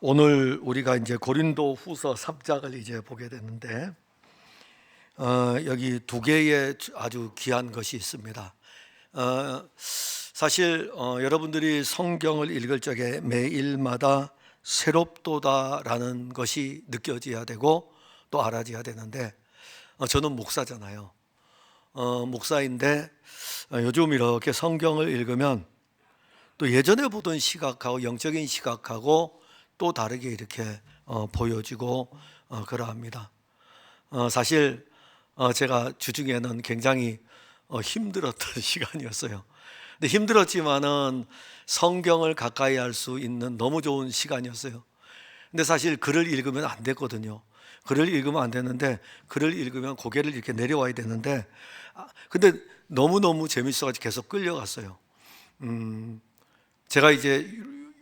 오늘 우리가 이제 고린도 후서 3장을 이제 보게 되는데 여기 두 개의 아주 귀한 것이 있습니다. 사실 여러분들이 성경을 읽을 적에 매일마다 새롭도다라는 것이 느껴져야 되고 또 알아져야 되는데 저는 목사잖아요. 목사인데 요즘 이렇게 성경을 읽으면 또 예전에 보던 시각하고 영적인 시각하고 또 다르게 이렇게 보여지고 그러합니다. 사실 제가 주중에는 굉장히 힘들었던 시간이었어요. 근데 힘들었지만은 성경을 가까이 할 수 있는 너무 좋은 시간이었어요. 근데 사실 글을 읽으면 안 됐거든요. 글을 읽으면 안 되는데 글을 읽으면 고개를 이렇게 내려와야 되는데 근데 너무너무 재밌어가지고 계속 끌려갔어요. 제가 이제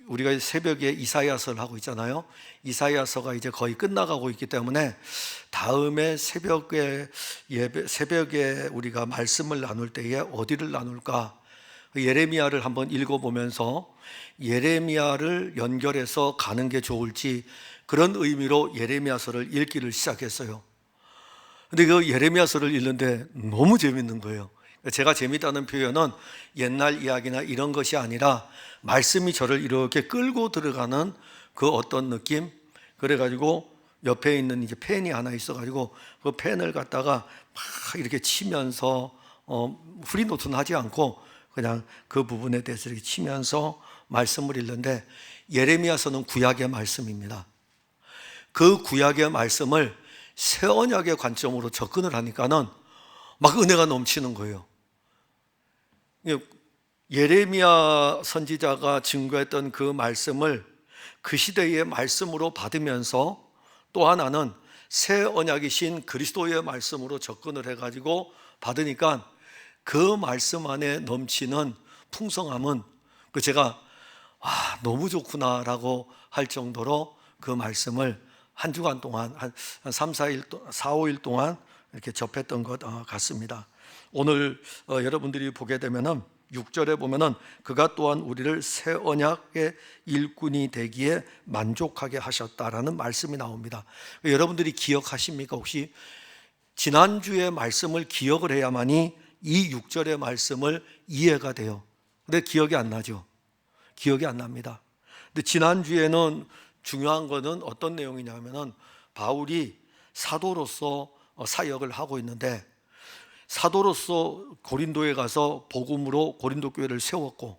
우리가 새벽에 이사야서를 하고 있잖아요. 이사야서가 이제 거의 끝나가고 있기 때문에 다음에 새벽에 우리가 말씀을 나눌 때에 어디를 나눌까? 예레미야를 한번 읽어보면서 예레미야를 연결해서 가는 게 좋을지 그런 의미로 예레미야서를 읽기를 시작했어요. 근데 그 예레미야서를 읽는데 너무 재밌는 거예요. 제가 재밌다는 표현은 옛날 이야기나 이런 것이 아니라 말씀이 저를 이렇게 끌고 들어가는 그 어떤 느낌. 그래가지고 옆에 있는 이제 펜이 하나 있어가지고 그 펜을 갖다가 막 이렇게 치면서 프리노트는 하지 않고 그냥 그 부분에 대해서 이렇게 치면서 말씀을 읽는데 예레미야서는 구약의 말씀입니다. 그 구약의 말씀을 새 언약의 관점으로 접근을 하니까는 막 은혜가 넘치는 거예요. 예레미야 선지자가 증거했던 그 말씀을 그 시대의 말씀으로 받으면서 또 하나는 새 언약이신 그리스도의 말씀으로 접근을 해가지고 받으니까 그 말씀 안에 넘치는 풍성함은 제가 너무 좋구나라고 할 정도로 그 말씀을 한 주간 동안 한 3, 4일, 4, 5일 동안 이렇게 접했던 것 같습니다. 오늘 여러분들이 보게 되면은 6절에 보면은 그가 또한 우리를 새 언약의 일꾼이 되기에 만족하게 하셨다라는 말씀이 나옵니다. 여러분들이 기억하십니까? 혹시 지난주의 말씀을 기억을 해야만이 이 6절의 말씀을 이해가 돼요. 근데 기억이 안 나죠. 기억이 안 납니다. 근데 지난주에는 중요한 거는 어떤 내용이냐면은 바울이 사도로서 사역을 하고 있는데 사도로서 고린도에 가서 복음으로 고린도 교회를 세웠고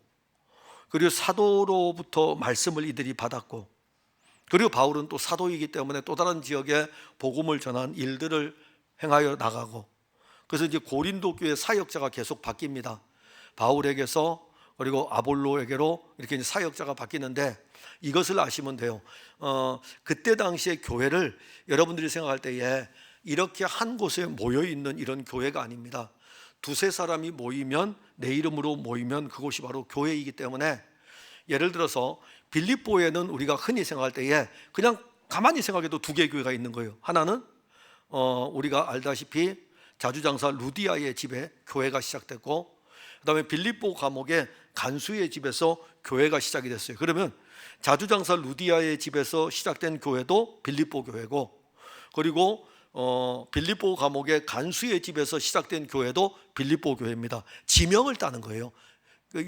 그리고 사도로부터 말씀을 이들이 받았고 그리고 바울은 또 사도이기 때문에 또 다른 지역에 복음을 전한 일들을 행하여 나가고 그래서 이제 고린도 교회 사역자가 계속 바뀝니다. 바울에게서 그리고 아볼로에게로 이렇게 이제 사역자가 바뀌는데 이것을 아시면 돼요. 그때 당시에 교회를 여러분들이 생각할 때에 이렇게 한 곳에 모여 있는 이런 교회가 아닙니다. 두세 사람이 모이면 내 이름으로 모이면 그곳이 바로 교회이기 때문에 예를 들어서 빌립보에는 우리가 흔히 생각할 때에 그냥 가만히 생각해도 두 개의 교회가 있는 거예요. 하나는 우리가 알다시피 자주장사 루디아의 집에 교회가 시작됐고 그다음에 빌립보 감옥의 간수의 집에서 교회가 시작이 됐어요. 그러면 자주장사 루디아의 집에서 시작된 교회도 빌립보 교회고 그리고 빌립보 감옥의 간수의 집에서 시작된 교회도 빌립보 교회입니다. 지명을 따는 거예요.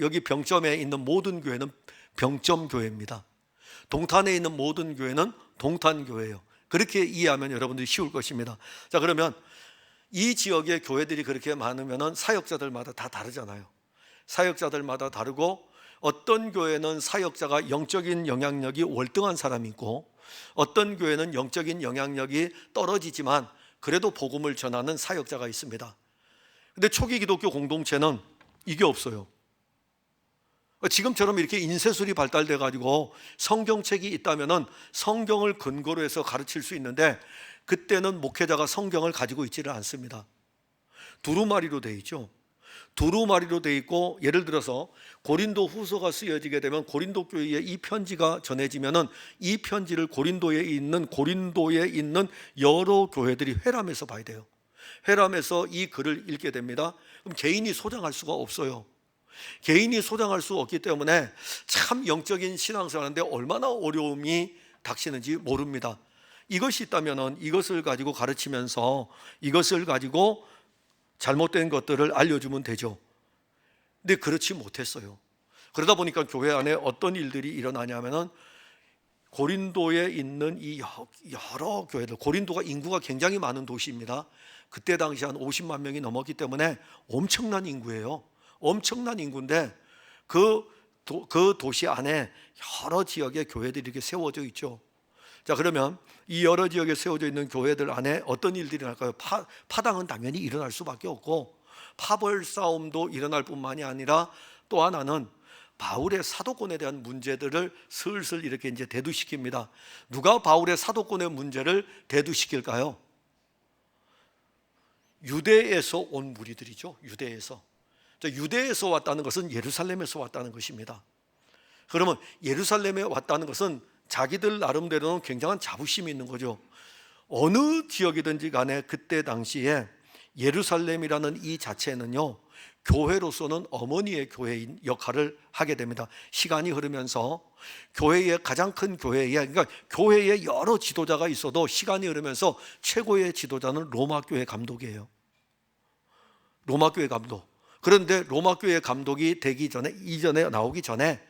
여기 병점에 있는 모든 교회는 병점 교회입니다. 동탄에 있는 모든 교회는 동탄 교회예요. 그렇게 이해하면 여러분들이 쉬울 것입니다. 자, 그러면 이 지역의 교회들이 그렇게 많으면 사역자들마다 다 다르잖아요. 사역자들마다 다르고 어떤 교회는 사역자가 영적인 영향력이 월등한 사람이 있고 어떤 교회는 영적인 영향력이 떨어지지만 그래도 복음을 전하는 사역자가 있습니다. 근데 초기 기독교 공동체는 이게 없어요. 지금처럼 이렇게 인쇄술이 발달돼 가지고 성경책이 있다면은 성경을 근거로 해서 가르칠 수 있는데 그때는 목회자가 성경을 가지고 있지를 않습니다. 두루마리로 되어 있죠. 두루마리로 되어 있고 예를 들어서 고린도 후서가 쓰여지게 되면 고린도 교회에 이 편지가 전해지면은 이 편지를 고린도에 있는 여러 교회들이 회람해서 봐야 돼요. 회람해서 이 글을 읽게 됩니다. 그럼 개인이 소장할 수가 없어요. 개인이 소장할 수 없기 때문에 참 영적인 신앙생활하는데 얼마나 어려움이 닥치는지 모릅니다. 이것이 있다면 이것을 가지고 가르치면서 이것을 가지고 잘못된 것들을 알려주면 되죠. 근데 그렇지 못했어요. 그러다 보니까 교회 안에 어떤 일들이 일어나냐면은 고린도에 있는 이 여러 교회들, 고린도가 인구가 굉장히 많은 도시입니다. 그때 당시 한 50만 명이 넘었기 때문에 엄청난 인구예요. 엄청난 인구인데 그 도시 안에 여러 지역의 교회들이 이렇게 세워져 있죠. 자, 그러면 이 여러 지역에 세워져 있는 교회들 안에 어떤 일들이 일어날까요? 파당은 당연히 일어날 수밖에 없고, 파벌 싸움도 일어날 뿐만이 아니라 또 하나는 바울의 사도권에 대한 문제들을 슬슬 이렇게 이제 대두시킵니다. 누가 바울의 사도권의 문제를 대두시킬까요? 유대에서 온 무리들이죠. 유대에서 왔다는 것은 예루살렘에서 왔다는 것입니다. 그러면 예루살렘에 왔다는 것은 자기들 나름대로는 굉장한 자부심이 있는 거죠. 어느 지역이든지 간에 그때 당시에 예루살렘이라는 이 자체는요, 교회로서는 어머니의 교회인 역할을 하게 됩니다. 시간이 흐르면서 교회의 가장 큰 그러니까 교회에 여러 지도자가 있어도 시간이 흐르면서 최고의 지도자는 로마교회 감독이에요. 로마교회 감독. 그런데 로마교회 감독이 되기 전에, 이전에 나오기 전에,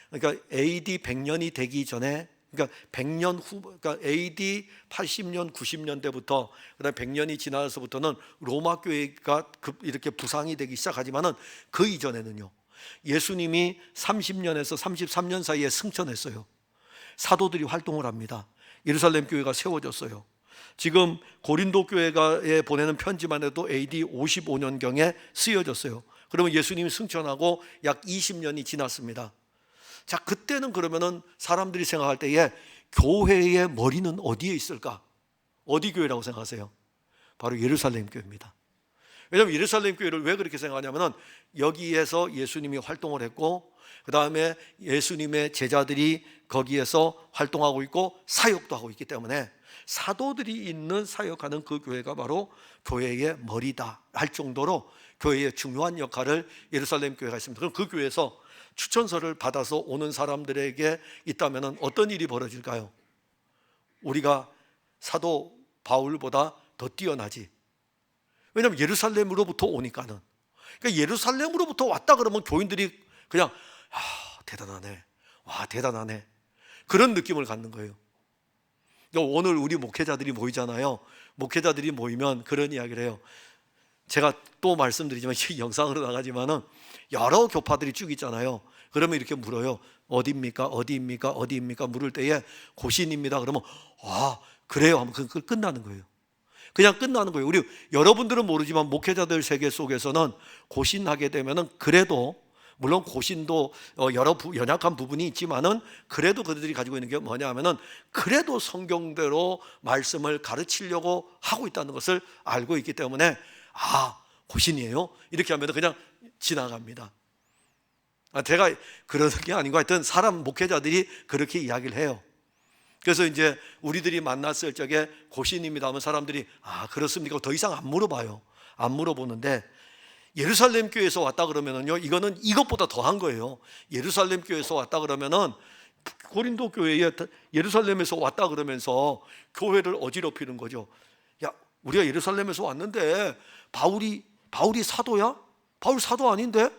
그러니까 AD 100년이 되기 전에, 그러니까 100년 후, 그러니까 AD 80년, 90년대부터 그다음 100년이 지나서부터는 로마 교회가 이렇게 부상이 되기 시작하지만은 그 이전에는요, 예수님이 30년에서 33년 사이에 승천했어요. 사도들이 활동을 합니다. 예루살렘 교회가 세워졌어요. 지금 고린도 교회에 보내는 편지만 해도 AD 55년경에 쓰여졌어요. 그러면 예수님이 승천하고 약 20년이 지났습니다. 자, 그때는 그러면은 사람들이 생각할 때에 교회의 머리는 어디에 있을까? 어디 교회라고 생각하세요? 바로 예루살렘 교회입니다. 왜냐하면 예루살렘 교회를 왜 그렇게 생각하냐면은 여기에서 예수님이 활동을 했고, 그 다음에 예수님의 제자들이 거기에서 활동하고 있고 사역도 하고 있기 때문에 사도들이 있는 사역하는 그 교회가 바로 교회의 머리다 할 정도로 교회의 중요한 역할을 예루살렘 교회가 했습니다. 그럼 그 교회에서 추천서를 받아서 오는 사람들에게 있다면 어떤 일이 벌어질까요? 우리가 사도 바울보다 더 뛰어나지. 왜냐하면 예루살렘으로부터 오니까는. 그러니까 예루살렘으로부터 왔다 그러면 교인들이 그냥 대단하네, 와 대단하네, 그런 느낌을 갖는 거예요. 그러니까 오늘 우리 목회자들이 모이잖아요. 목회자들이 모이면 그런 이야기를 해요. 제가 또 말씀드리지만 영상으로 나가지만은 여러 교파들이 쭉 있잖아요. 그러면 이렇게 물어요. 어디입니까? 어디입니까? 어디입니까? 물을 때에 고신입니다. 그러면 그래요 하면 끝나는 거예요. 그냥 끝나는 거예요. 우리 여러분들은 모르지만 목회자들 세계 속에서는 고신하게 되면은 그래도, 물론 고신도 여러 연약한 부분이 있지만은 그래도 그들이 가지고 있는 게 뭐냐 하면은 그래도 성경대로 말씀을 가르치려고 하고 있다는 것을 알고 있기 때문에 고신이에요? 이렇게 하면 그냥 지나갑니다. 제가 그러는 게 아니고 하여튼 사람 목회자들이 그렇게 이야기를 해요. 그래서 이제 우리들이 만났을 적에 고신입니다 하면 사람들이 그렇습니까? 더 이상 안 물어봐요. 안 물어보는데 예루살렘 교회에서 왔다 그러면은요, 이거는 이것보다 더한 거예요. 예루살렘 교회에서 왔다 그러면은 고린도 교회에 예루살렘에서 왔다 그러면서 교회를 어지럽히는 거죠. 야, 우리가 예루살렘에서 왔는데 바울이 사도야? 바울 사도 아닌데?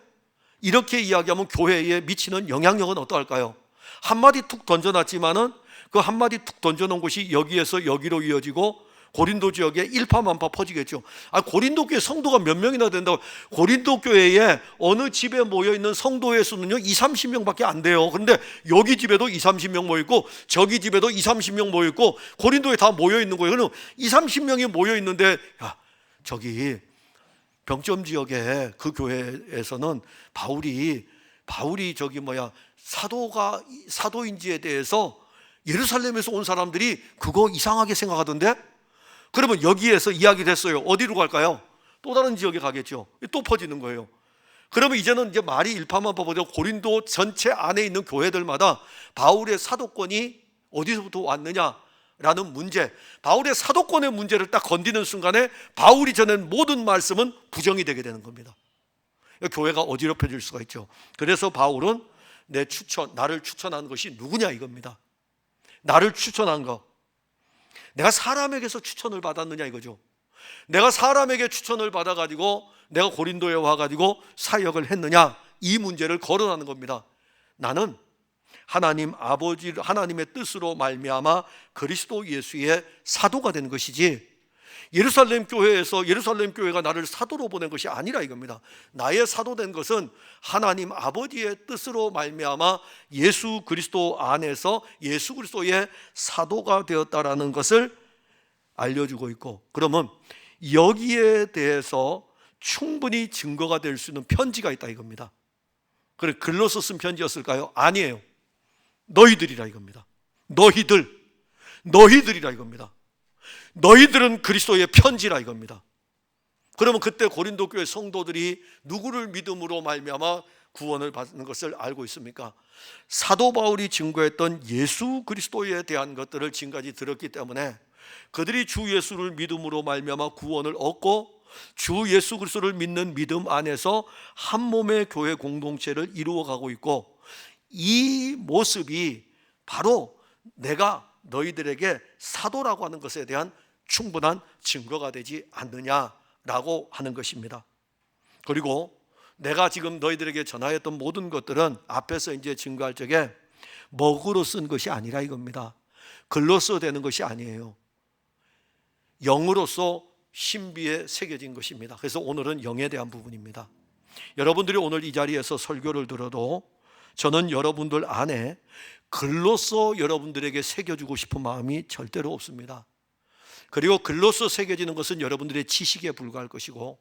이렇게 이야기하면 교회에 미치는 영향력은 어떠할까요? 한마디 툭 던져놨지만은 그 한마디 툭 던져놓은 곳이 여기에서 여기로 이어지고 고린도 지역에 일파만파 퍼지겠죠. 고린도 교회 성도가 몇 명이나 된다고? 고린도 교회에 어느 집에 모여있는 성도의 수는요 20-30명밖에 안 돼요. 그런데 여기 집에도 20-30명 모여있고 저기 집에도 20-30명 모여있고 고린도에 다 모여있는 거예요. 그럼 20-30명이 모여있는데 저기 병점 지역에 그 교회에서는 바울이 사도인지에 대해서 예루살렘에서 온 사람들이 그거 이상하게 생각하던데? 그러면 여기에서 이야기를 했어요. 어디로 갈까요? 또 다른 지역에 가겠죠. 또 퍼지는 거예요. 그러면 이제는 이제 말이 일파만파보다 고린도 전체 안에 있는 교회들마다 바울의 사도권이 어디서부터 왔느냐라는 문제, 바울의 사도권의 문제를 딱 건드리는 순간에 바울이 전한 모든 말씀은 부정이 되게 되는 겁니다. 교회가 어지럽혀질 수가 있죠. 그래서 바울은 나를 추천한 것이 누구냐 이겁니다. 나를 추천한 거. 내가 사람에게서 추천을 받았느냐 이거죠. 내가 사람에게 추천을 받아가지고 내가 고린도에 와가지고 사역을 했느냐, 이 문제를 거론하는 겁니다. 나는 하나님 아버지, 하나님의 뜻으로 말미암아 그리스도 예수의 사도가 된 것이지, 예루살렘 교회가 나를 사도로 보낸 것이 아니라 이겁니다. 나의 사도된 것은 하나님 아버지의 뜻으로 말미암아 예수 그리스도 안에서 예수 그리스도의 사도가 되었다라는 것을 알려주고 있고, 그러면 여기에 대해서 충분히 증거가 될 수 있는 편지가 있다 이겁니다. 그래, 글로서 쓴 편지였을까요? 아니에요. 너희들이라 이겁니다. 너희들이라 이겁니다. 너희들은 그리스도의 편지라 이겁니다. 그러면 그때 고린도 교회 성도들이 누구를 믿음으로 말미암아 구원을 받는 것을 알고 있습니까? 사도 바울이 증거했던 예수 그리스도에 대한 것들을 지금까지 들었기 때문에 그들이 주 예수를 믿음으로 말미암아 구원을 얻고 주 예수 그리스도를 믿는 믿음 안에서 한 몸의 교회 공동체를 이루어가고 있고, 이 모습이 바로 내가 너희들에게 사도라고 하는 것에 대한 충분한 증거가 되지 않느냐라고 하는 것입니다. 그리고 내가 지금 너희들에게 전하였던 모든 것들은 앞에서 이제 증거할 적에 먹으로 쓴 것이 아니라 이겁니다. 글로써 되는 것이 아니에요. 영으로서 신비에 새겨진 것입니다. 그래서 오늘은 영에 대한 부분입니다. 여러분들이 오늘 이 자리에서 설교를 들어도 저는 여러분들 안에 글로써 여러분들에게 새겨주고 싶은 마음이 절대로 없습니다. 그리고 글로써 새겨지는 것은 여러분들의 지식에 불과할 것이고,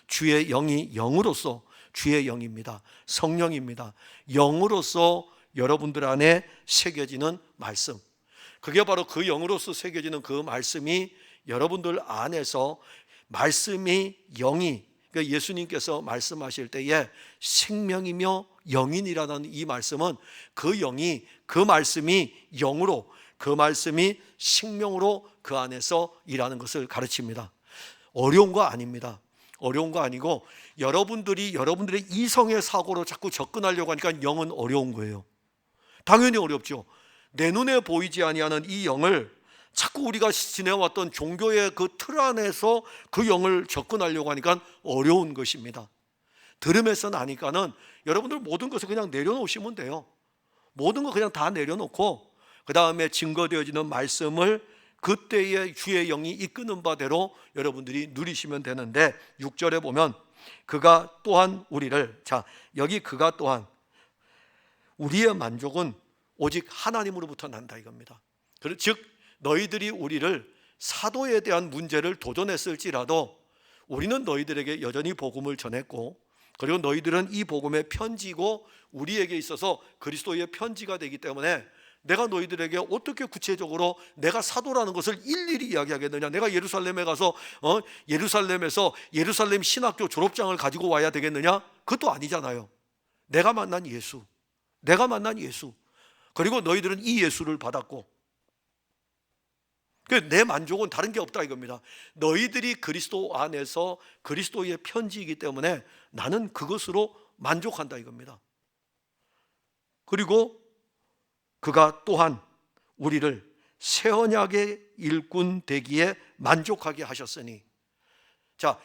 주의 영이 영으로서, 주의 영입니다. 성령입니다. 영으로서 여러분들 안에 새겨지는 말씀, 그게 바로 그 영으로서 새겨지는 그 말씀이 여러분들 안에서, 말씀이 영이, 그러니까 예수님께서 말씀하실 때에 생명이며 영인이라는 이 말씀은 그 영이, 그 말씀이 영으로, 그 말씀이 생명으로 그 안에서 일하는 것을 가르칩니다. 어려운 거 아닙니다. 어려운 거 아니고, 여러분들의 이성의 사고로 자꾸 접근하려고 하니까 영은 어려운 거예요. 당연히 어렵죠. 내 눈에 보이지 아니하는 이 영을 자꾸 우리가 지내왔던 종교의 그 틀 안에서 그 영을 접근하려고 하니까 어려운 것입니다. 들으면서 나니까는 여러분들 모든 것을 그냥 내려놓으시면 돼요. 모든 거 그냥 다 내려놓고 그 다음에 증거되어지는 말씀을 그때의 주의 영이 이끄는 바대로 여러분들이 누리시면 되는데, 6절에 보면 그가 또한 우리를, 자, 여기 그가 또한, 우리의 만족은 오직 하나님으로부터 난다 이겁니다. 즉 너희들이 우리를 사도에 대한 문제를 도전했을지라도 우리는 너희들에게 여전히 복음을 전했고, 그리고 너희들은 이 복음의 편지고 우리에게 있어서 그리스도의 편지가 되기 때문에 내가 너희들에게 어떻게 구체적으로 내가 사도라는 것을 일일이 이야기하겠느냐. 내가 예루살렘에 가서 예루살렘에서 예루살렘 신학교 졸업장을 가지고 와야 되겠느냐? 그것도 아니잖아요. 내가 만난 예수, 그리고 너희들은 이 예수를 받았고, 내 만족은 다른 게 없다 이겁니다. 너희들이 그리스도 안에서 그리스도의 편지이기 때문에 나는 그것으로 만족한다 이겁니다. 그리고 그가 또한 우리를 새 언약의 일꾼 되기에 만족하게 하셨으니, 자,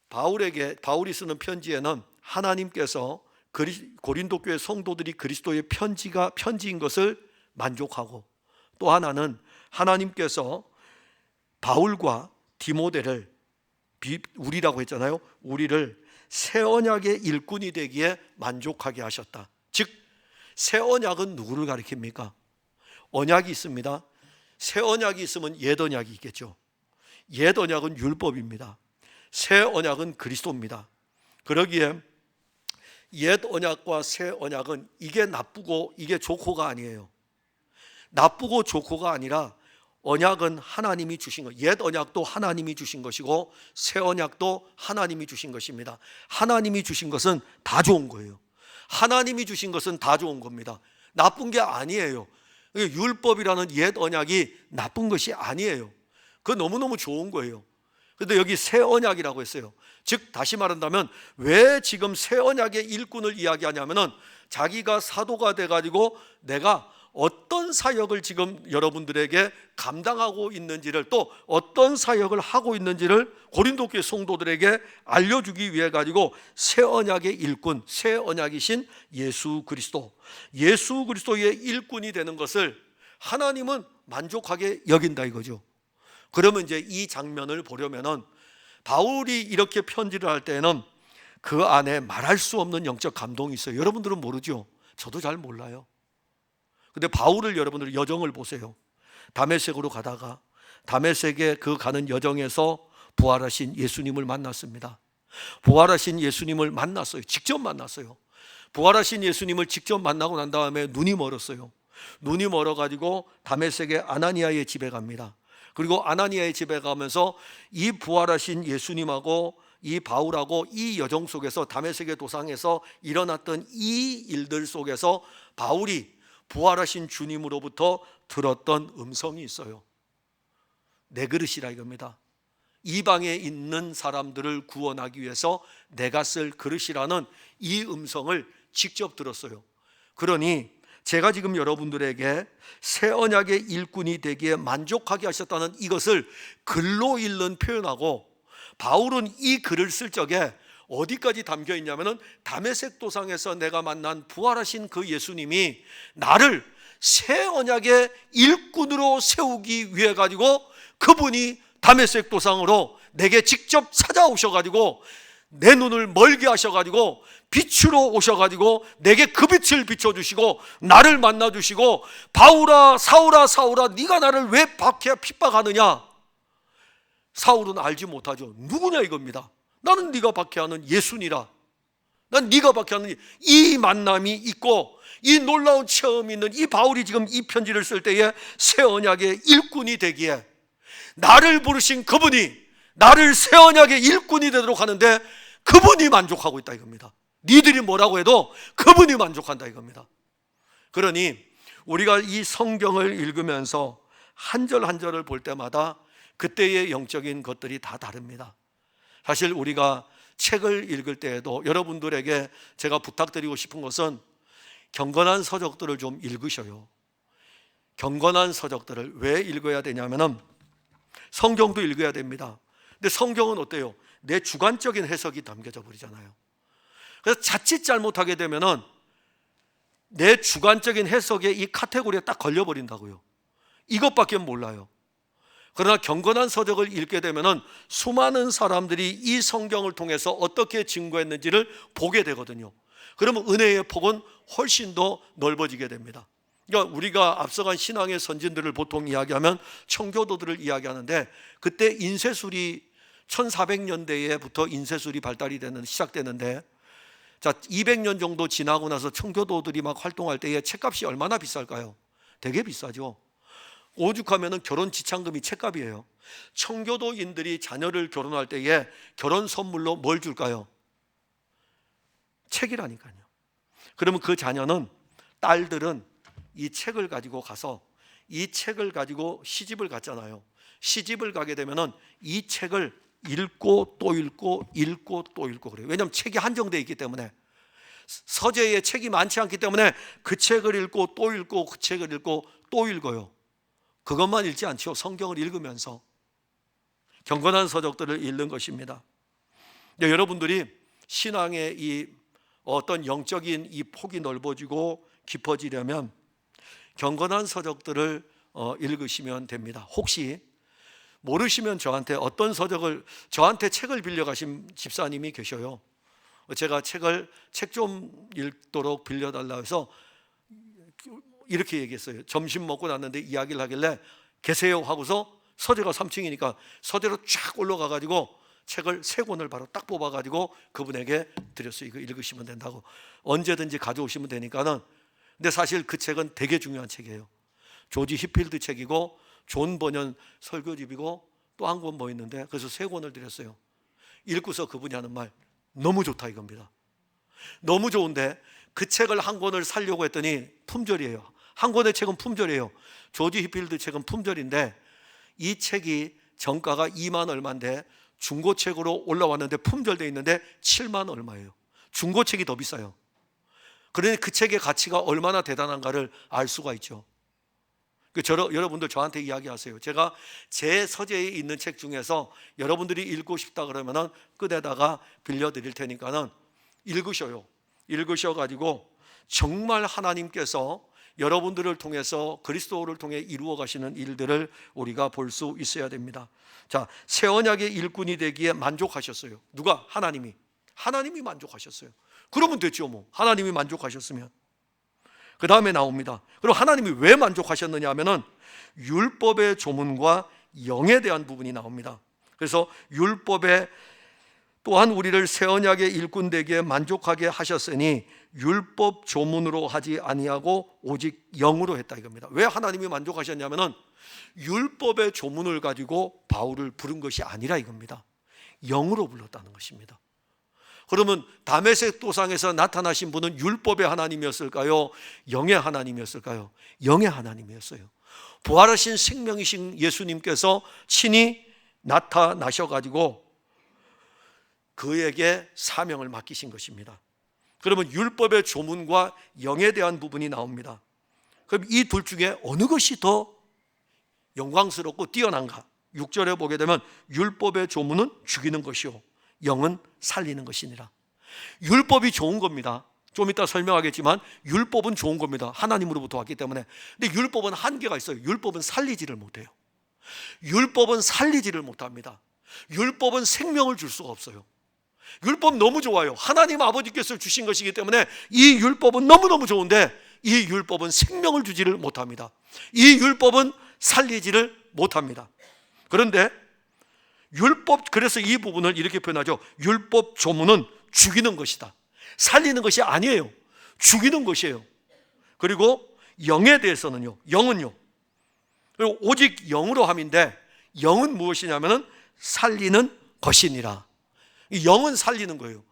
바울이 쓰는 편지에는 하나님께서 고린도 교회 성도들이 그리스도의 편지인 것을 만족하고, 또 하나는 하나님께서 바울과 디모데를, 우리라고 했잖아요. 우리를 새 언약의 일꾼이 되기에 만족하게 하셨다. 즉 새 언약은 누구를 가리킵니까? 언약이 있습니다. 새 언약이 있으면 옛 언약이 있겠죠. 옛 언약은 율법입니다. 새 언약은 그리스도입니다. 그러기에 옛 언약과 새 언약은 이게 나쁘고 이게 좋고가 아니에요. 나쁘고 좋고가 아니라 언약은 하나님이 주신 것, 옛 언약도 하나님이 주신 것이고 새 언약도 하나님이 주신 것입니다. 하나님이 주신 것은 다 좋은 거예요. 하나님이 주신 것은 다 좋은 겁니다. 나쁜 게 아니에요. 율법이라는 옛 언약이 나쁜 것이 아니에요. 그건 너무너무 좋은 거예요. 그런데 여기 새 언약이라고 했어요. 즉 다시 말한다면 왜 지금 새 언약의 일꾼을 이야기하냐면은 자기가 사도가 돼가지고 내가 어떤 사역을 지금 여러분들에게 감당하고 있는지를, 또 어떤 사역을 하고 있는지를 고린도 교회 성도들에게 알려주기 위해 가지고 새 언약의 일꾼, 새 언약이신 예수 그리스도의 일꾼이 되는 것을 하나님은 만족하게 여긴다 이거죠. 그러면 이제 이 장면을 보려면은 바울이 이렇게 편지를 할 때는 그 안에 말할 수 없는 영적 감동이 있어요. 여러분들은 모르죠. 저도 잘 몰라요. 근데 바울을 여러분들 여정을 보세요. 다메섹으로 가다가 다메섹에 그 가는 여정에서 부활하신 예수님을 만났습니다. 부활하신 예수님을 만났어요. 직접 만났어요. 부활하신 예수님을 직접 만나고 난 다음에 눈이 멀었어요. 눈이 멀어가지고 다메섹의 아나니아의 집에 갑니다. 그리고 아나니아의 집에 가면서 이 부활하신 예수님하고 이 바울하고 이 여정 속에서 다메섹의 도상에서 일어났던 이 일들 속에서 바울이 부활하신 주님으로부터 들었던 음성이 있어요. 내 그릇이라 이겁니다. 이방에 있는 사람들을 구원하기 위해서 내가 쓸 그릇이라는 이 음성을 직접 들었어요. 그러니 제가 지금 여러분들에게 새 언약의 일꾼이 되기에 만족하게 하셨다는 이것을 글로 읽는 표현하고, 바울은 이 글을 쓸 적에 어디까지 담겨 있냐면은 다메섹 도상에서 내가 만난 부활하신 그 예수님이 나를 새 언약의 일꾼으로 세우기 위해 가지고 그분이 다메섹 도상으로 내게 직접 찾아오셔가지고 내 눈을 멀게 하셔가지고 빛으로 오셔가지고 내게 그 빛을 비춰주시고 나를 만나주시고, 바울아 사울아 사울아 네가 나를 왜 박해 핍박하느냐. 사울은 알지 못하죠. 누구냐 이겁니다. 나는 네가 박해하는 예수니라. 난 네가 박해하는 이 만남이 있고 이 놀라운 체험이 있는 이 바울이 지금 이 편지를 쓸 때에 새 언약의 일꾼이 되기에 나를 부르신 그분이 나를 새 언약의 일꾼이 되도록 하는데 그분이 만족하고 있다 이겁니다. 니들이 뭐라고 해도 그분이 만족한다 이겁니다. 그러니 우리가 이 성경을 읽으면서 한 절 한 절을 볼 때마다 그때의 영적인 것들이 다 다릅니다. 사실 우리가 책을 읽을 때에도 여러분들에게 제가 부탁드리고 싶은 것은 경건한 서적들을 좀 읽으셔요. 경건한 서적들을 왜 읽어야 되냐면은 성경도 읽어야 됩니다. 근데 성경은 어때요? 내 주관적인 해석이 담겨져 버리잖아요. 그래서 자칫 잘못하게 되면은 내 주관적인 해석에 이 카테고리에 딱 걸려버린다고요. 이것밖에 몰라요. 그러나 경건한 서적을 읽게 되면은 수많은 사람들이 이 성경을 통해서 어떻게 증거했는지를 보게 되거든요. 그러면 은혜의 폭은 훨씬 더 넓어지게 됩니다. 그러니까 우리가 앞서간 신앙의 선진들을 보통 이야기하면 청교도들을 이야기하는데, 그때 인쇄술이 1400년대에부터 인쇄술이 발달이 시작되는데, 자 200년 정도 지나고 나서 청교도들이 막 활동할 때에 책값이 얼마나 비쌀까요? 되게 비싸죠. 오죽하면 결혼 지참금이 책값이에요. 청교도인들이 자녀를 결혼할 때에 결혼 선물로 뭘 줄까요? 책이라니까요. 그러면 그 자녀는, 딸들은 이 책을 가지고 가서 이 책을 가지고 시집을 갔잖아요. 시집을 가게 되면은 이 책을 읽고 또 읽고 읽고 또 읽고 그래요. 왜냐하면 책이 한정되어 있기 때문에, 서재에 책이 많지 않기 때문에 그 책을 읽고 또 읽고 그 책을 읽고 또 읽어요. 그것만 읽지 않죠. 성경을 읽으면서 경건한 서적들을 읽는 것입니다. 여러분들이 신앙의 이 어떤 영적인 이 폭이 넓어지고 깊어지려면 경건한 서적들을 읽으시면 됩니다. 혹시 모르시면 저한테 책을 빌려가신 집사님이 계셔요. 제가 책 좀 읽도록 빌려달라 해서 이렇게 얘기했어요. 점심 먹고 났는데 이야기를 하길래 계세요 하고서 서재가 3층이니까 서재로 쫙 올라가가지고 책을 3권을 바로 딱 뽑아가지고 그분에게 드렸어요. 이거 읽으시면 된다고. 언제든지 가져오시면 되니까는. 근데 사실 그 책은 되게 중요한 책이에요. 조지 히필드 책이고 존 버년 설교집이고 또 한 권 뭐 있는데, 그래서 3권을 드렸어요. 읽고서 그분이 하는 말, 너무 좋다 이겁니다. 너무 좋은데 그 책을 한 권을 사려고 했더니 품절이에요. 한 권의 책은 품절이에요. 조지 히필드 책은 품절인데 이 책이 정가가 2만 얼마인데 중고책으로 올라왔는데 품절되어 있는데 7만 얼마예요. 중고책이 더 비싸요. 그러니 그 책의 가치가 얼마나 대단한가를 알 수가 있죠. 여러분들 저한테 이야기하세요. 제가 제 서재에 있는 책 중에서 여러분들이 읽고 싶다 그러면은 끝에다가 빌려드릴 테니까는 읽으셔요. 읽으셔가지고 정말 하나님께서 여러분들을 통해서 그리스도를 통해 이루어 가시는 일들을 우리가 볼 수 있어야 됩니다. 자, 새 언약의 일꾼이 되기에 만족하셨어요. 누가? 하나님이 만족하셨어요. 그러면 됐죠. 뭐 하나님이 만족하셨으면. 그 다음에 나옵니다. 그럼 하나님이 왜 만족하셨느냐 하면은 율법의 조문과 영에 대한 부분이 나옵니다. 그래서 율법에 또한 우리를 새 언약의 일꾼 되기에 만족하게 하셨으니 율법 조문으로 하지 아니하고 오직 영으로 했다 이겁니다. 왜 하나님이 만족하셨냐면은 율법의 조문을 가지고 바울을 부른 것이 아니라 이겁니다. 영으로 불렀다는 것입니다. 그러면 다메섹 도상에서 나타나신 분은 율법의 하나님이었을까요? 영의 하나님이었을까요? 영의 하나님이었어요. 부활하신 생명이신 예수님께서 친히 나타나셔가지고 그에게 사명을 맡기신 것입니다. 그러면 율법의 조문과 영에 대한 부분이 나옵니다. 그럼 이 둘 중에 어느 것이 더 영광스럽고 뛰어난가? 6절에 보게 되면 율법의 조문은 죽이는 것이요 영은 살리는 것이니라. 율법이 좋은 겁니다. 좀 이따 설명하겠지만 율법은 좋은 겁니다. 하나님으로부터 왔기 때문에. 근데 율법은 한계가 있어요. 율법은 살리지를 못해요. 율법은 살리지를 못합니다. 율법은 생명을 줄 수가 없어요. 율법 너무 좋아요. 하나님 아버지께서 주신 것이기 때문에 이 율법은 너무너무 좋은데 이 율법은 생명을 주지를 못합니다. 이 율법은 살리지를 못합니다. 그런데 그래서 이 부분을 이렇게 표현하죠. 율법 조문은 죽이는 것이다. 살리는 것이 아니에요. 죽이는 것이에요. 그리고 영에 대해서는요. 영은요. 그리고 오직 영으로 함인데 영은 무엇이냐면은 살리는 것이니라. 이 영은 살리는 거예요.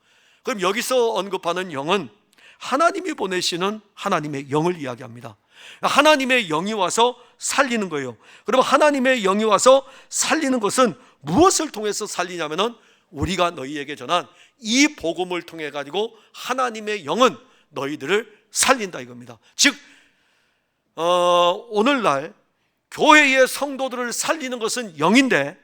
그럼 여기서 언급하는 영은 하나님이 보내시는 하나님의 영을 이야기합니다. 하나님의 영이 와서 살리는 거예요. 그럼 하나님의 영이 와서 살리는 것은 무엇을 통해서 살리냐면은 우리가 너희에게 전한 이 복음을 통해 가지고 하나님의 영은 너희들을 살린다 이겁니다. 즉 오늘날 교회의 성도들을 살리는 것은 영인데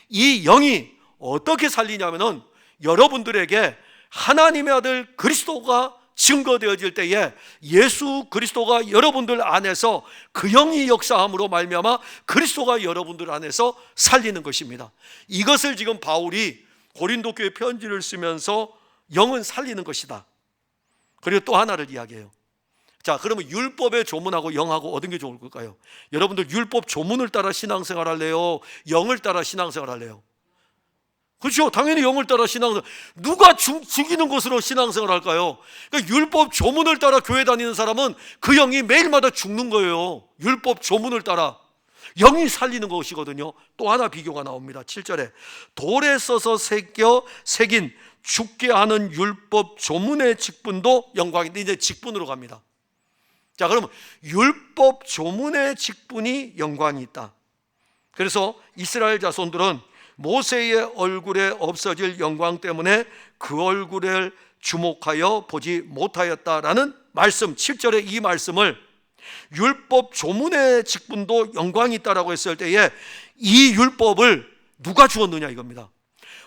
이 영이 어떻게 살리냐면은 여러분들에게 하나님의 아들 그리스도가 증거되어질 때에 예수 그리스도가 여러분들 안에서 그 영이 역사함으로 말미암아 그리스도가 여러분들 안에서 살리는 것입니다. 이것을 지금 바울이 고린도 교회 편지를 쓰면서 영은 살리는 것이다. 그리고 또 하나를 이야기해요. 자, 그러면 율법의 조문하고 영하고 어떤 게 좋을 걸까요? 여러분들 율법 조문을 따라 신앙생활 할래요? 영을 따라 신앙생활 할래요? 그렇죠. 당연히 영을 따라 신앙생활. 누가 죽이는 것으로 신앙생활 할까요? 그러니까 율법 조문을 따라 교회 다니는 사람은 그 영이 매일마다 죽는 거예요. 율법 조문을 따라. 영이 살리는 것이거든요. 또 하나 비교가 나옵니다. 7절에 돌에 써서 새긴 죽게 하는 율법 조문의 직분도 영광인데 이제 직분으로 갑니다. 자, 그러면 율법 조문의 직분이 영광이 있다. 그래서 이스라엘 자손들은 모세의 얼굴에 없어질 영광 때문에 그 얼굴을 주목하여 보지 못하였다라는 말씀, 7절의 이 말씀을 율법 조문의 직분도 영광이 있다라고 했을 때에 이 율법을 누가 주었느냐 이겁니다.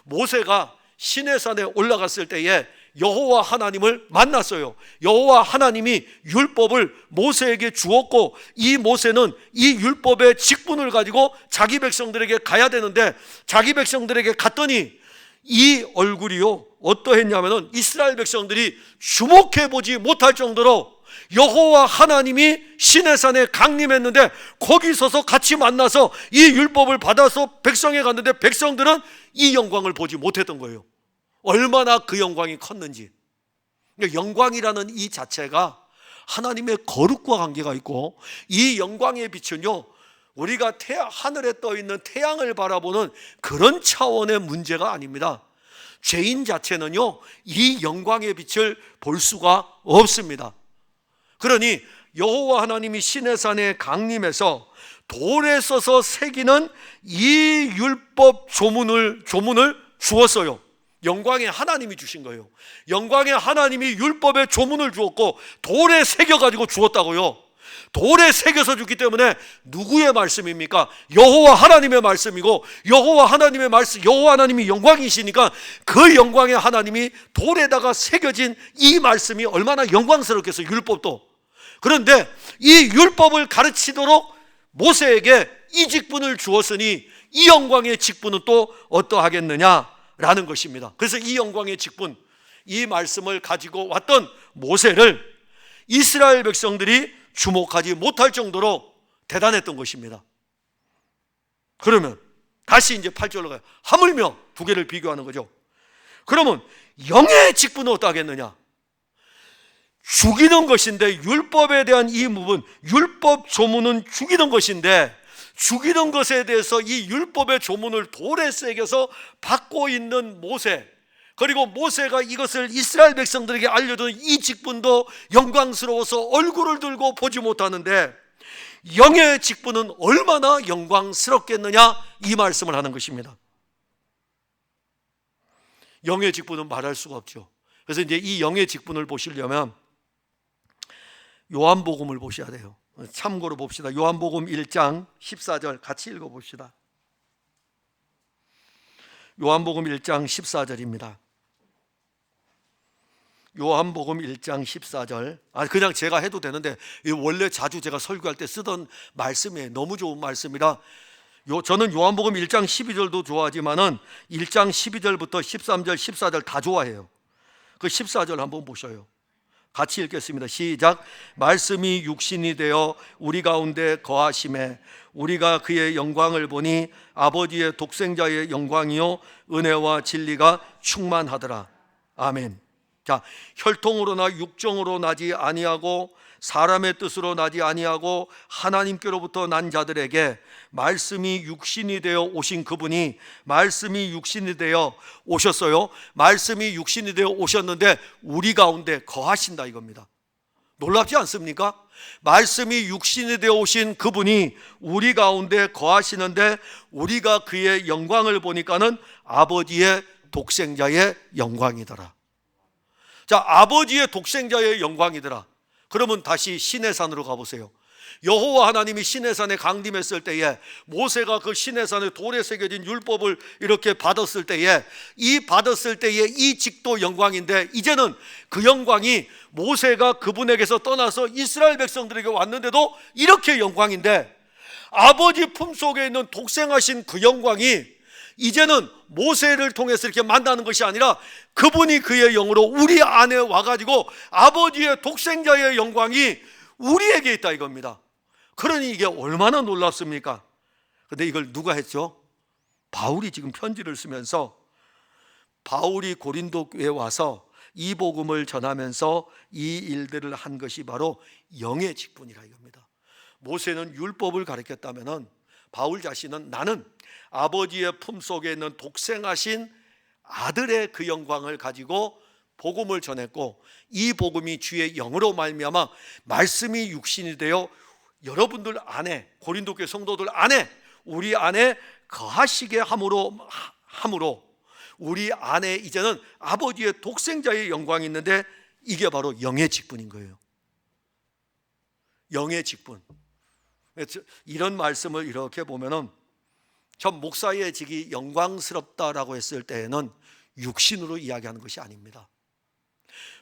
모세가 시내산에 올라갔을 때에 여호와 하나님을 만났어요. 여호와 하나님이 율법을 모세에게 주었고 이 모세는 이 율법의 직분을 가지고 자기 백성들에게 가야 되는데 자기 백성들에게 갔더니 이 얼굴이요 어떠했냐면은 이스라엘 백성들이 주목해 보지 못할 정도로 여호와 하나님이 시내산에 강림했는데 거기 서서 같이 만나서 이 율법을 받아서 백성에 갔는데 백성들은 이 영광을 보지 못했던 거예요. 얼마나 그 영광이 컸는지. 영광이라는 이 자체가 하나님의 거룩과 관계가 있고 이 영광의 빛은요 우리가 하늘에 떠 있는 태양을 바라보는 그런 차원의 문제가 아닙니다. 죄인 자체는요 이 영광의 빛을 볼 수가 없습니다. 그러니 여호와 하나님이 시내산에 강림해서 돌에 써서 새기는 이 율법 조문을 주었어요. 영광의 하나님이 주신 거예요. 영광의 하나님이 율법의 조문을 주었고 돌에 새겨가지고 주었다고요. 돌에 새겨서 줬기 때문에 누구의 말씀입니까? 여호와 하나님의 말씀이고, 여호와 하나님의 말씀, 여호와 하나님이 영광이시니까 그 영광의 하나님이 돌에다가 새겨진 이 말씀이 얼마나 영광스럽겠어요, 율법도. 그런데 이 율법을 가르치도록 모세에게 이 직분을 주었으니 이 영광의 직분은 또 어떠하겠느냐라는 것입니다. 그래서 이 영광의 직분, 이 말씀을 가지고 왔던 모세를 이스라엘 백성들이 주목하지 못할 정도로 대단했던 것입니다. 그러면 다시 이제 8절로 가요. 하물며 두 개를 비교하는 거죠. 그러면 영의 직분은 어떠하겠느냐? 죽이는 것인데, 율법에 대한 이 부분, 율법 조문은 죽이는 것인데, 죽이는 것에 대해서 이 율법의 조문을 돌에 새겨서 받고 있는 모세, 그리고 모세가 이것을 이스라엘 백성들에게 알려준 이 직분도 영광스러워서 얼굴을 들고 보지 못하는데, 영의 직분은 얼마나 영광스럽겠느냐, 이 말씀을 하는 것입니다. 영의 직분은 말할 수가 없죠. 그래서 이제 이 영의 직분을 보시려면 요한복음을 보셔야 돼요. 참고로 봅시다. 요한복음 1장 14절 같이 읽어봅시다. 요한복음 1장 14절입니다. 요한복음 1장 14절. 그냥 제가 해도 되는데 원래 자주 제가 설교할 때 쓰던 말씀이에요. 너무 좋은 말씀이라 저는 요한복음 1장 12절도 좋아하지만은 1장 12절부터 13절, 14절 다 좋아해요. 그 14절 한번 보셔요. 같이 읽겠습니다. 시작. 말씀이 육신이 되어 우리 가운데 거하심에 우리가 그의 영광을 보니 아버지의 독생자의 영광이요 은혜와 진리가 충만하더라. 아멘. 자, 혈통으로나 육정으로 나지 아니하고 사람의 뜻으로 나지 아니하고 하나님께로부터 난 자들에게 말씀이 육신이 되어 오신 그분이 말씀이 육신이 되어 오셨어요. 말씀이 육신이 되어 오셨는데 우리 가운데 거하신다 이겁니다. 놀랍지 않습니까? 말씀이 육신이 되어 오신 그분이 우리 가운데 거하시는데 우리가 그의 영광을 보니까는 아버지의 독생자의 영광이더라. 자, 아버지의 독생자의 영광이더라. 그러면 다시 시내산으로 가보세요. 여호와 하나님이 시내산에 강림했을 때에 모세가 그 시내산에 돌에 새겨진 율법을 이렇게 받았을 때에 이 직도 영광인데, 이제는 그 영광이 모세가 그분에게서 떠나서 이스라엘 백성들에게 왔는데도 이렇게 영광인데, 아버지 품속에 있는 독생하신 그 영광이 이제는 모세를 통해서 이렇게 만나는 것이 아니라 그분이 그의 영으로 우리 안에 와가지고 아버지의 독생자의 영광이 우리에게 있다 이겁니다. 그러니 이게 얼마나 놀랍습니까? 근데 이걸 누가 했죠? 바울이 지금 편지를 쓰면서 바울이 고린도에 와서 이 복음을 전하면서 이 일들을 한 것이 바로 영의 직분이라 이겁니다. 모세는 율법을 가르쳤다면은 바울 자신은 나는 아버지의 품속에 있는 독생하신 아들의 그 영광을 가지고 복음을 전했고, 이 복음이 주의 영으로 말미암아 말씀이 육신이 되어 여러분들 안에, 고린도 교회 성도들 안에, 우리 안에 거하시게 함으로 우리 안에 이제는 아버지의 독생자의 영광이 있는데, 이게 바로 영의 직분인 거예요. 영의 직분. 이런 말씀을 이렇게 보면은 전 목사의 직이 영광스럽다라고 했을 때에는 육신으로 이야기하는 것이 아닙니다.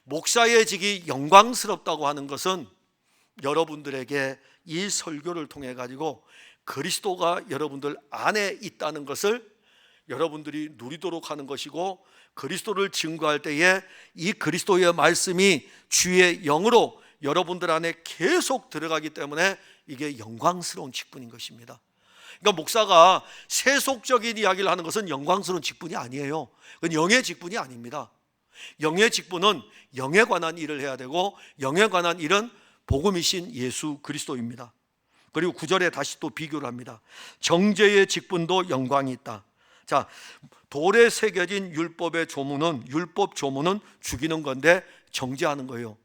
목사의 직이 영광스럽다고 하는 것은 여러분들에게 이 설교를 통해 가지고 그리스도가 여러분들 안에 있다는 것을 여러분들이 누리도록 하는 것이고, 그리스도를 증거할 때에 이 그리스도의 말씀이 주의 영으로 여러분들 안에 계속 들어가기 때문에 이게 영광스러운 직분인 것입니다. 그러니까 목사가 세속적인 이야기를 하는 것은 영광스러운 직분이 아니에요. 그건 영의 직분이 아닙니다. 영의 직분은 영에 관한 일을 해야 되고, 영에 관한 일은 복음이신 예수 그리스도입니다. 그리고 9절에 다시 또 비교를 합니다. 정죄의 직분도 영광이 있다. 자, 돌에 새겨진 율법의 조문은, 율법 조문은 죽이는 건데 정죄하는 거예요.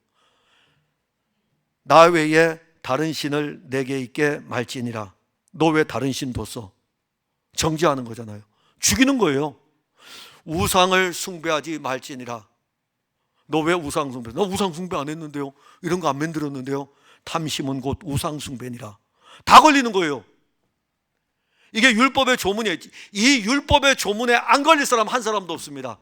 나 외에 다른 신을 내게 있게 말지니라. 너 왜 다른 신 뒀어? 정죄하는 거잖아요. 죽이는 거예요. 우상을 숭배하지 말지니라. 너 왜 우상 숭배? 나 우상 숭배 안 했는데요. 이런 거 안 만들었는데요. 탐심은 곧 우상 숭배니라. 다 걸리는 거예요. 이게 율법의 조문이에요. 이 율법의 조문에 안 걸릴 사람 한 사람도 없습니다.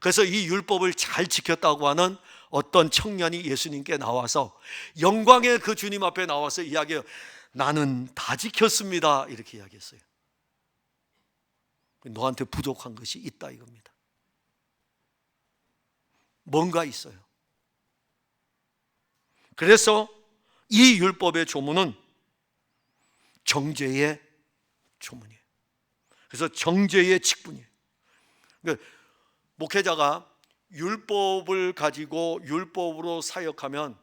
그래서 이 율법을 잘 지켰다고 하는 어떤 청년이 예수님께 나와서 영광의 그 주님 앞에 나와서 이야기해요. 나는 다 지켰습니다. 이렇게 이야기했어요. 너한테 부족한 것이 있다 이겁니다. 뭔가 있어요. 그래서 이 율법의 조문은 정죄의 조문이에요. 그래서 정죄의 직분이에요. 그러니까 목회자가 율법을 가지고 율법으로 사역하면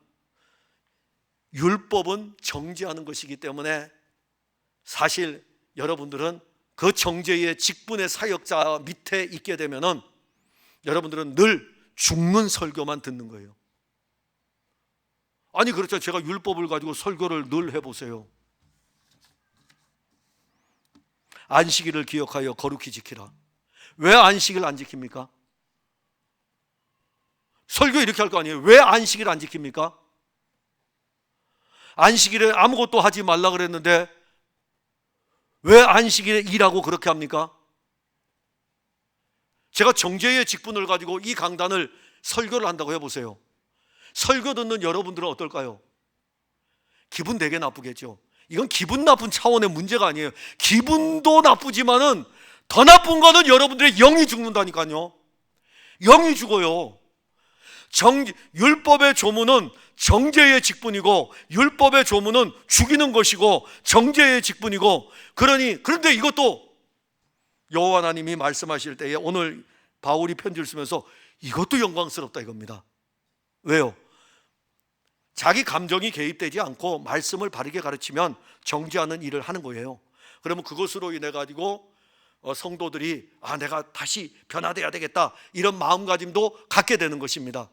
율법은 정죄하는 것이기 때문에 사실 여러분들은 그 정죄의 직분의 사역자 밑에 있게 되면은 여러분들은 늘 죽는 설교만 듣는 거예요. 아니 그렇죠. 제가 율법을 가지고 설교를 늘 해보세요. 안식일을 기억하여 거룩히 지키라. 왜 안식일 안 지킵니까? 설교 이렇게 할 거 아니에요. 왜 안식일 안 지킵니까? 안식일에 아무것도 하지 말라 그랬는데 왜 안식일에 일하고 그렇게 합니까? 제가 정죄의 직분을 가지고 이 강단을 설교를 한다고 해보세요. 설교 듣는 여러분들은 어떨까요? 기분 되게 나쁘겠죠. 이건 기분 나쁜 차원의 문제가 아니에요. 기분도 나쁘지만은 더 나쁜 거는 여러분들의 영이 죽는다니까요. 영이 죽어요. 율법의 조문은 정죄의 직분이고 율법의 조문은 죽이는 것이고 정죄의 직분이고 그런데 이것도 여호와 하나님이 말씀하실 때에 오늘 바울이 편지를 쓰면서 이것도 영광스럽다 이겁니다. 왜요? 자기 감정이 개입되지 않고 말씀을 바르게 가르치면 정죄하는 일을 하는 거예요. 그러면 그것으로 인해 가지고 성도들이 내가 다시 변화돼야 되겠다 이런 마음가짐도 갖게 되는 것입니다.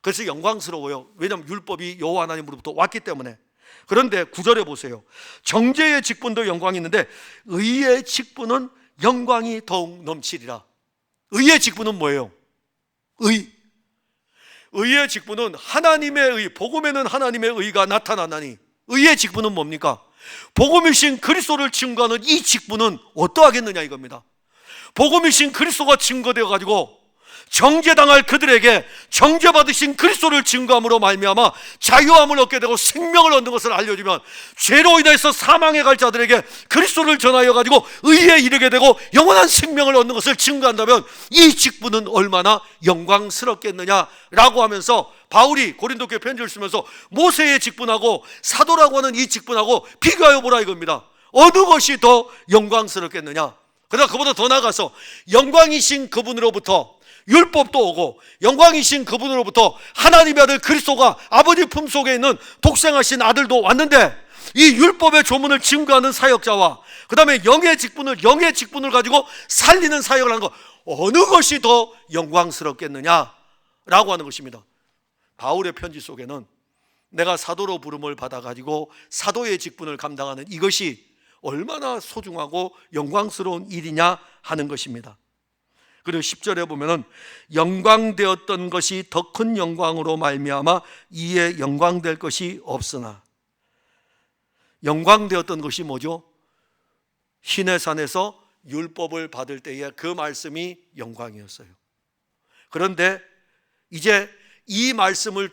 그래서 영광스러워요. 왜냐하면 율법이 여호와 하나님으로부터 왔기 때문에. 그런데 9절에 보세요. 정죄의 직분도 영광이 있는데 의의 직분은 영광이 더욱 넘치리라. 의의 직분은 뭐예요? 의의 직분은 하나님의 의, 복음에는 하나님의 의가 나타나나니 의의 직분은 뭡니까? 복음이신 그리스도를 증거하는 이 직분은 어떠하겠느냐 이겁니다. 복음이신 그리스도가 증거되어 가지고 정죄당할 그들에게 정죄받으신 그리스도를 증거함으로 말미암아 자유함을 얻게 되고 생명을 얻는 것을 알려주면 죄로 인해서 사망에 갈 자들에게 그리스도를 전하여 가지고 의에 이르게 되고 영원한 생명을 얻는 것을 증거한다면 이 직분은 얼마나 영광스럽겠느냐라고 하면서 바울이 고린도 교회 편지를 쓰면서 모세의 직분하고 사도라고 하는 이 직분하고 비교하여 보라 이겁니다. 어느 것이 더 영광스럽겠느냐. 그러나 그보다 더 나아가서 영광이신 그분으로부터 율법도 오고 영광이신 그분으로부터 하나님의 아들 그리스도가 아버지 품속에 있는 독생하신 아들도 왔는데 이 율법의 조문을 증거하는 사역자와 그 다음에 영의 직분을 가지고 살리는 사역을 하는 것 어느 것이 더 영광스럽겠느냐라고 하는 것입니다. 바울의 편지 속에는 내가 사도로 부름을 받아가지고 사도의 직분을 감당하는 이것이 얼마나 소중하고 영광스러운 일이냐 하는 것입니다. 그리고 10절에 보면은 영광되었던 것이 더 큰 영광으로 말미암아 이에 영광될 것이 없으나. 영광되었던 것이 뭐죠? 시내산에서 율법을 받을 때에 그 말씀이 영광이었어요. 그런데 이제 이 말씀을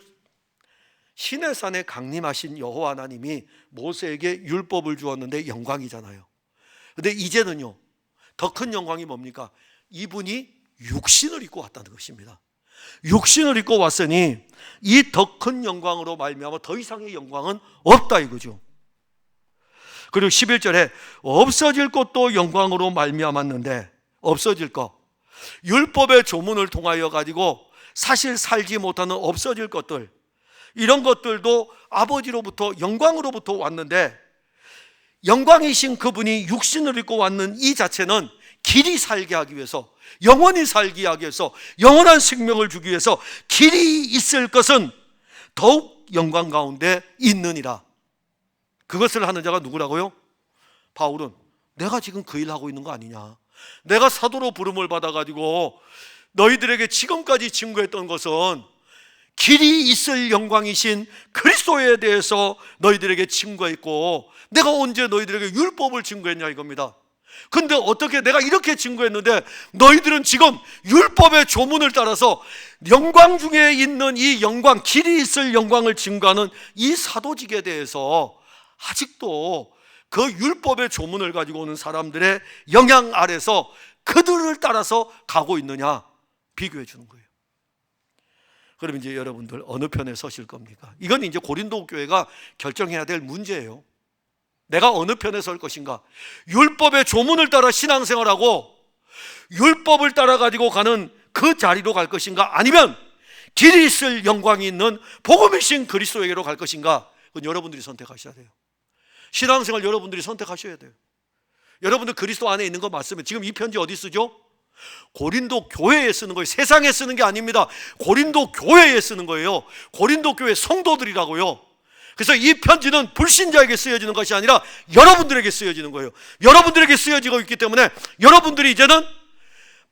시내산에 강림하신 여호와 하나님이 모세에게 율법을 주었는데 영광이잖아요. 그런데 이제는요 더 큰 영광이 뭡니까? 이분이 육신을 입고 왔다는 것입니다. 육신을 입고 왔으니 이 더 큰 영광으로 말미암아 더 이상의 영광은 없다 이거죠. 그리고 11절에 없어질 것도 영광으로 말미암았는데 없어질 것, 율법의 조문을 통하여 가지고 사실 살지 못하는 없어질 것들, 이런 것들도 아버지로부터 영광으로부터 왔는데 영광이신 그분이 육신을 입고 왔는 이 자체는 길이 살게 하기 위해서, 영원히 살게 하기 위해서, 영원한 생명을 주기 위해서 길이 있을 것은 더욱 영광 가운데 있느니라. 그것을 하는 자가 누구라고요? 바울은 내가 지금 그 일 하고 있는 거 아니냐, 내가 사도로 부름을 받아가지고 너희들에게 지금까지 증거했던 것은 길이 있을 영광이신 그리스도에 대해서 너희들에게 증거했고, 내가 언제 너희들에게 율법을 증거했냐 이겁니다. 근데 어떻게 내가 이렇게 증거했는데 너희들은 지금 율법의 조문을 따라서 영광 중에 있는 이 영광, 길이 있을 영광을 증거하는 이 사도직에 대해서 아직도 그 율법의 조문을 가지고 오는 사람들의 영향 아래서 그들을 따라서 가고 있느냐 비교해 주는 거예요. 그럼 이제 여러분들 어느 편에 서실 겁니까? 이건 이제 고린도 교회가 결정해야 될 문제예요. 내가 어느 편에 설 것인가? 율법의 조문을 따라 신앙생활하고 율법을 따라 가지고 가는 그 자리로 갈 것인가? 아니면 길이 있을 영광이 있는 복음이신 그리스도에게로 갈 것인가? 그건 여러분들이 선택하셔야 돼요. 신앙생활 여러분들이 선택하셔야 돼요. 여러분들 그리스도 안에 있는 거 맞으면, 지금 이 편지 어디 쓰죠? 고린도 교회에 쓰는 거예요. 세상에 쓰는 게 아닙니다. 고린도 교회에 쓰는 거예요. 고린도 교회 성도들이라고요. 그래서 이 편지는 불신자에게 쓰여지는 것이 아니라 여러분들에게 쓰여지는 거예요. 여러분들에게 쓰여지고 있기 때문에 여러분들이 이제는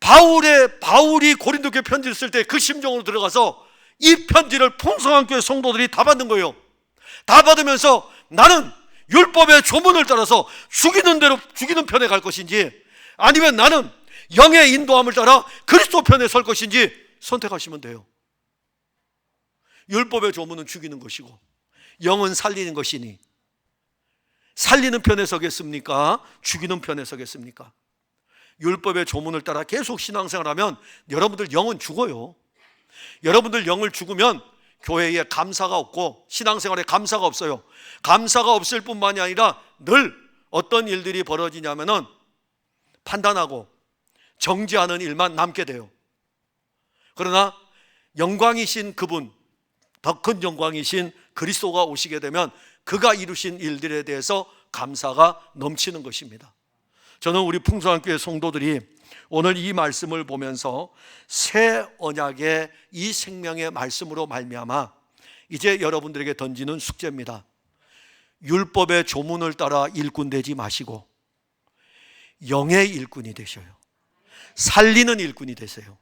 바울이 고린도 교회 편지를 쓸 때 그 심정으로 들어가서 이 편지를 풍성한 교회 성도들이 다 받는 거예요. 다 받으면서 나는 율법의 조문을 따라서 죽이는 대로 죽이는 편에 갈 것인지, 아니면 나는 영의 인도함을 따라 그리스도 편에 설 것인지 선택하시면 돼요. 율법의 조문은 죽이는 것이고 영은 살리는 것이니 살리는 편에 서겠습니까? 죽이는 편에 서겠습니까? 율법의 조문을 따라 계속 신앙생활하면 여러분들 영은 죽어요. 여러분들 영을 죽으면 교회에 감사가 없고 신앙생활에 감사가 없어요. 감사가 없을 뿐만이 아니라 늘 어떤 일들이 벌어지냐면은 판단하고 정죄하는 일만 남게 돼요. 그러나 영광이신 그분, 더 큰 영광이신 그리스도가 오시게 되면 그가 이루신 일들에 대해서 감사가 넘치는 것입니다. 저는 우리 풍성한 교회 성도들이 오늘 이 말씀을 보면서 새 언약의 이 생명의 말씀으로 말미암아 이제 여러분들에게 던지는 숙제입니다. 율법의 조문을 따라 일꾼 되지 마시고 영의 일꾼이 되셔요. 살리는 일꾼이 되세요.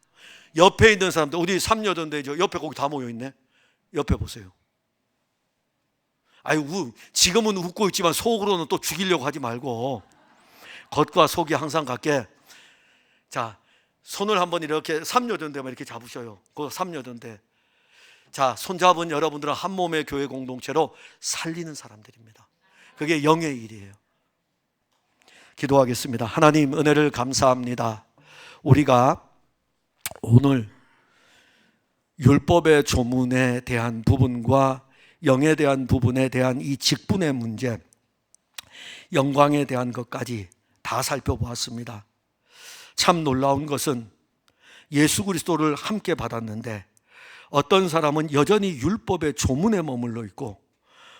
옆에 있는 사람들, 우리 삼여전대죠. 옆에 거기 다 모여있네. 옆에 보세요. 아유, 지금은 웃고 있지만 속으로는 또 죽이려고 하지 말고 겉과 속이 항상 같게. 자, 손을 한번 이렇게 삼여전대만 이렇게 잡으셔요. 그 삼여전대. 자, 손잡은 여러분들은 한 몸의 교회 공동체로 살리는 사람들입니다. 그게 영의 일이에요. 기도하겠습니다. 하나님, 은혜를 감사합니다. 우리가 오늘 율법의 조문에 대한 부분과 영에 대한 부분에 대한 이 직분의 문제, 영광에 대한 것까지 다 살펴보았습니다. 참 놀라운 것은 예수 그리스도를 함께 받았는데 어떤 사람은 여전히 율법의 조문에 머물러 있고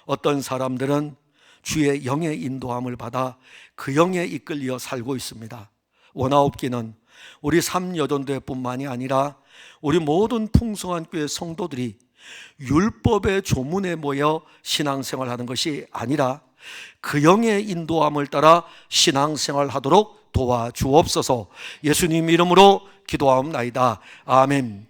어떤 사람들은 주의 영의 인도함을 받아 그 영에 이끌려 살고 있습니다. 원하옵기는 우리 삼여전대뿐만이 아니라 우리 모든 풍성한 교회 성도들이 율법의 조문에 모여 신앙생활하는 것이 아니라 그 영의 인도함을 따라 신앙생활하도록 도와주옵소서. 예수님 이름으로 기도하옵나이다. 아멘.